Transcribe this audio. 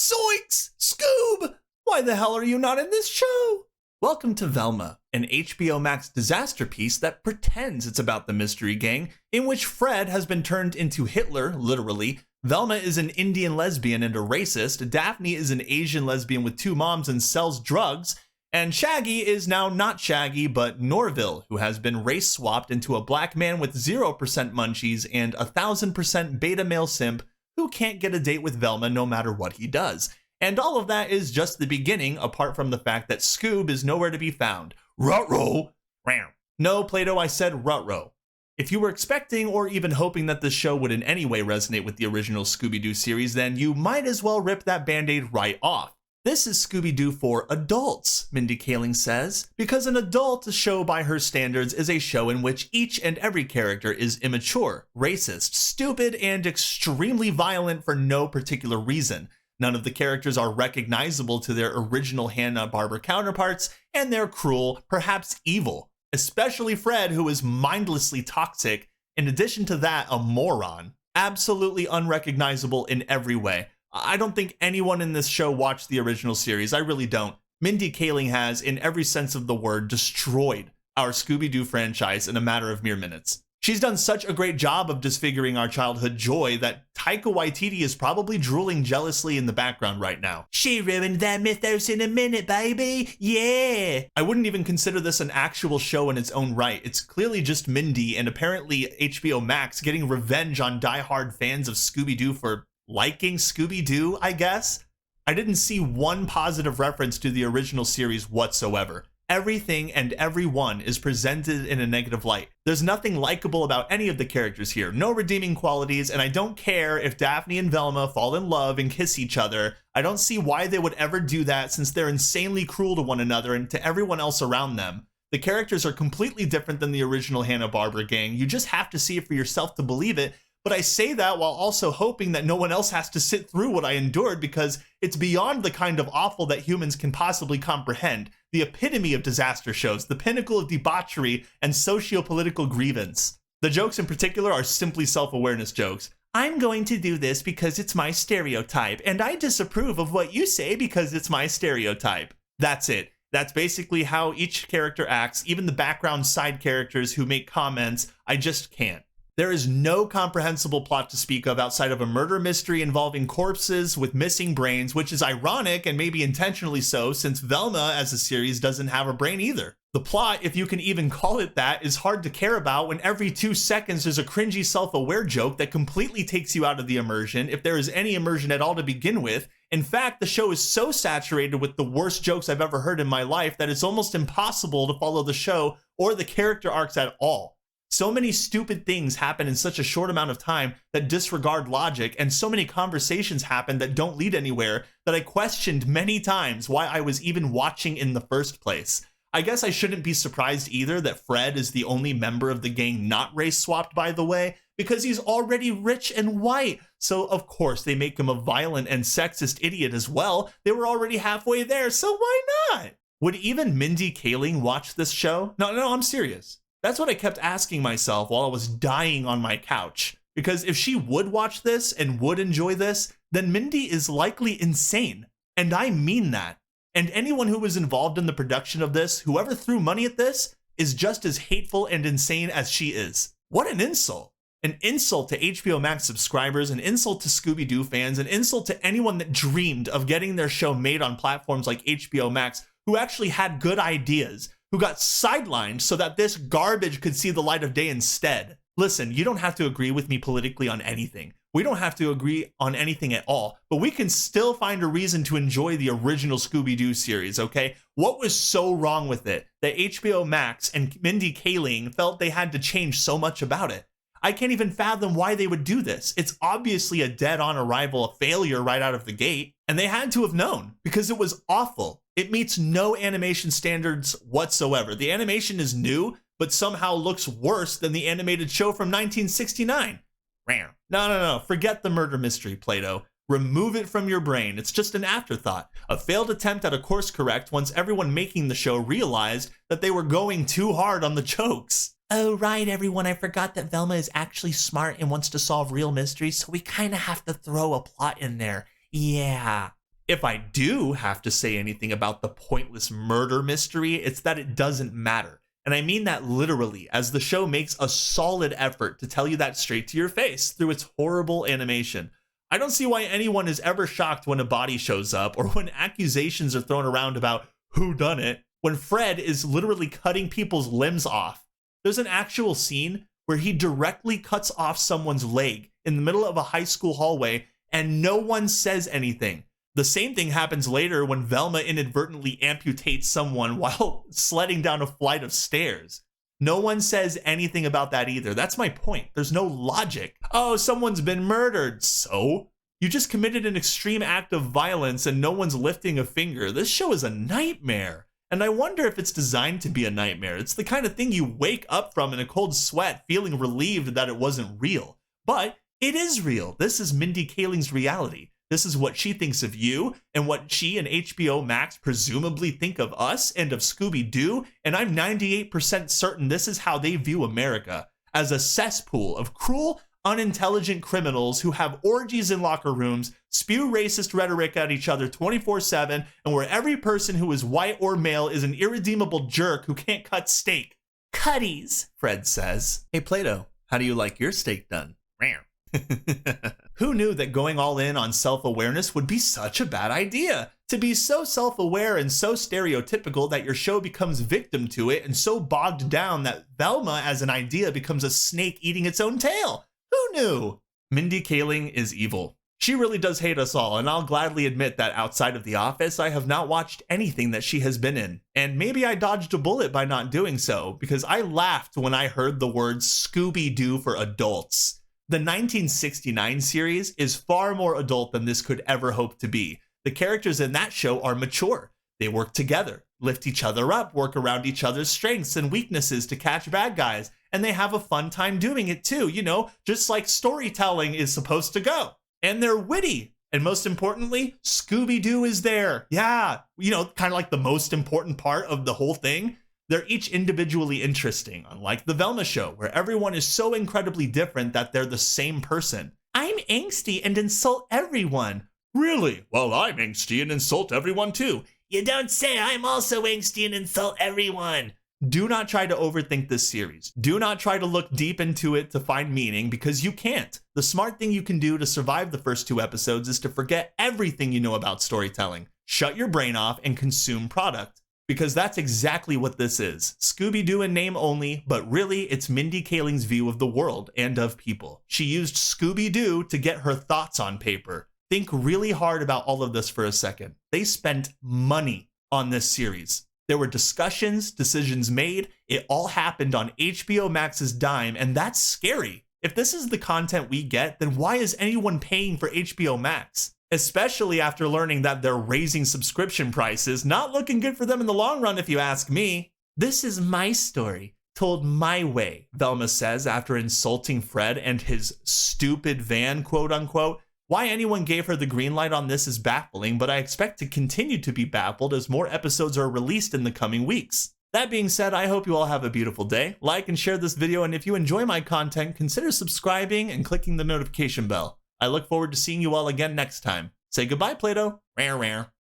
Zoinks! Scoob! Why the hell are you not in this show? Welcome to VELMA, an HBO Max disaster piece that pretends it's about the Mystery Gang, in which Fred has been turned into Hitler, literally. Velma is an Indian lesbian and a racist. Daphne is an Asian lesbian with two moms and sells drugs. And Shaggy is now not Shaggy, but Norville, who has been race swapped into a black man with 0% munchies and 1000% beta male simp who can't get a date with Velma no matter what he does. And all of that is just the beginning, apart from the fact that Scoob is nowhere to be found. Ruh-roh! No, Plato, I said ruh-roh. If you were expecting or even hoping that this show would in any way resonate with the original Scooby-Doo series, then you might as well rip that band-aid right off. This is Scooby-Doo for adults, Mindy Kaling says, because an adult show by her standards is a show in which each and every character is immature, racist, stupid, and extremely violent for no particular reason. None of the characters are recognizable to their original Hanna-Barbera counterparts, and they're cruel, perhaps evil. Especially Fred, who is mindlessly toxic, in addition to that, a moron. Absolutely unrecognizable in every way. I don't think anyone in this show watched the original series, I really don't. Mindy Kaling has, in every sense of the word, destroyed our Scooby-Doo franchise in a matter of mere minutes. She's done such a great job of disfiguring our childhood joy that Taika Waititi is probably drooling jealously in the background right now. She ruined their mythos in a minute, baby! Yeah! I wouldn't even consider this an actual show in its own right. It's clearly just Mindy and apparently HBO Max getting revenge on diehard fans of Scooby-Doo for liking Scooby-Doo, I guess? I didn't see one positive reference to the original series whatsoever. Everything and everyone is presented in a negative light. There's nothing likable about any of the characters here, no redeeming qualities, and I don't care if Daphne and Velma fall in love and kiss each other. I don't see why they would ever do that since they're insanely cruel to one another and to everyone else around them. The characters are completely different than the original Hanna-Barbera gang. You just have to see it for yourself to believe it. But I say that while also hoping that no one else has to sit through what I endured because it's beyond the kind of awful that humans can possibly comprehend. The epitome of disaster shows, the pinnacle of debauchery and socio-political grievance. The jokes in particular are simply self-awareness jokes. I'm going to do this because it's my stereotype, and I disapprove of what you say because it's my stereotype. That's it. That's basically how each character acts, even the background side characters who make comments. I just can't. There is no comprehensible plot to speak of outside of a murder mystery involving corpses with missing brains, which is ironic and maybe intentionally so, since Velma as a series doesn't have a brain either. The plot, if you can even call it that, is hard to care about when every 2 seconds there's a cringy self-aware joke that completely takes you out of the immersion, if there is any immersion at all to begin with. In fact, the show is so saturated with the worst jokes I've ever heard in my life that it's almost impossible to follow the show or the character arcs at all. So many stupid things happen in such a short amount of time that disregard logic, and so many conversations happen that don't lead anywhere that I questioned many times why I was even watching in the first place. I guess I shouldn't be surprised either that Fred is the only member of the gang not race swapped, by the way, because he's already rich and white. So of course they make him a violent and sexist idiot as well. They were already halfway there, so why not? Would even Mindy Kaling watch this show? No, I'm serious. That's what I kept asking myself while I was dying on my couch. Because if she would watch this and would enjoy this, then Mindy is likely insane. And I mean that. And anyone who was involved in the production of this, whoever threw money at this, is just as hateful and insane as she is. What an insult. An insult to HBO Max subscribers, an insult to Scooby-Doo fans, an insult to anyone that dreamed of getting their show made on platforms like HBO Max, who actually had good ideas, who got sidelined so that this garbage could see the light of day instead. Listen, you don't have to agree with me politically on anything. We don't have to agree on anything at all, but we can still find a reason to enjoy the original Scooby-Doo series, okay? What was so wrong with it that HBO Max and Mindy Kaling felt they had to change so much about it? I can't even fathom why they would do this. It's obviously a dead-on arrival, a failure right out of the gate, and they had to have known because it was awful. It meets no animation standards whatsoever. The animation is new, but somehow looks worse than the animated show from 1969. No, forget the murder mystery, Plato. Remove it from your brain. It's just an afterthought, a failed attempt at a course correct once everyone making the show realized that they were going too hard on the jokes. Oh, right, everyone, I forgot that Velma is actually smart and wants to solve real mysteries, so we kind of have to throw a plot in there. Yeah. If I do have to say anything about the pointless murder mystery, it's that it doesn't matter. And I mean that literally, as the show makes a solid effort to tell you that straight to your face through its horrible animation. I don't see why anyone is ever shocked when a body shows up or when accusations are thrown around about who done it, when Fred is literally cutting people's limbs off. There's an actual scene where he directly cuts off someone's leg in the middle of a high school hallway and no one says anything. The same thing happens later when Velma inadvertently amputates someone while sledding down a flight of stairs. No one says anything about that either. That's my point. There's no logic. Oh, someone's been murdered. So? You just committed an extreme act of violence and no one's lifting a finger. This show is a nightmare. And I wonder if it's designed to be a nightmare. It's the kind of thing you wake up from in a cold sweat feeling relieved that it wasn't real. But it is real. This is Mindy Kaling's reality. This is what she thinks of you and what she and HBO Max presumably think of us and of Scooby-Doo. And I'm 98% certain this is how they view America, as a cesspool of cruel, unintelligent criminals who have orgies in locker rooms, spew racist rhetoric at each other 24/7, and where every person who is white or male is an irredeemable jerk who can't cut steak. Cutties, Fred says. Hey, Plato, how do you like your steak done? Who knew that going all in on self-awareness would be such a bad idea? To be so self-aware and so stereotypical that your show becomes victim to it, and so bogged down that Velma as an idea becomes a snake eating its own tail. Who knew? Mindy Kaling is evil. She really does hate us all, and I'll gladly admit that outside of The Office, I have not watched anything that she has been in. And maybe I dodged a bullet by not doing so, because I laughed when I heard the words Scooby-Doo for adults. The 1969 series is far more adult than this could ever hope to be. The characters in that show are mature. They work together, lift each other up, work around each other's strengths and weaknesses to catch bad guys, and they have a fun time doing it too, you know, just like storytelling is supposed to go. And they're witty. And most importantly, Scooby-Doo is there. Yeah, you know, kind of like the most important part of the whole thing. They're each individually interesting, unlike the Velma show, where everyone is so incredibly different that they're the same person. I'm angsty and insult everyone. Really? Well, I'm angsty and insult everyone too. You don't say. I'm also angsty and insult everyone. Do not try to overthink this series. Do not try to look deep into it to find meaning, because you can't. The smart thing you can do to survive the first 2 episodes is to forget everything you know about storytelling. Shut your brain off and consume product. Because that's exactly what this is. Scooby-Doo in name only, but really it's Mindy Kaling's view of the world and of people. She used Scooby-Doo to get her thoughts on paper. Think really hard about all of this for a second. They spent money on this series. There were discussions, decisions made. It all happened on HBO Max's dime, and that's scary. If this is the content we get, then why is anyone paying for HBO Max? Especially after learning that they're raising subscription prices. Not looking good for them in the long run, if you ask me. This is my story, told my way, Velma says after insulting Fred and his stupid van, quote unquote. Why anyone gave her the green light on this is baffling, but I expect to continue to be baffled as more episodes are released in the coming weeks. That being said, I hope you all have a beautiful day. Like and share this video, and if you enjoy my content, consider subscribing and clicking the notification bell. I look forward to seeing you all again next time. Say goodbye, Plato. Rare.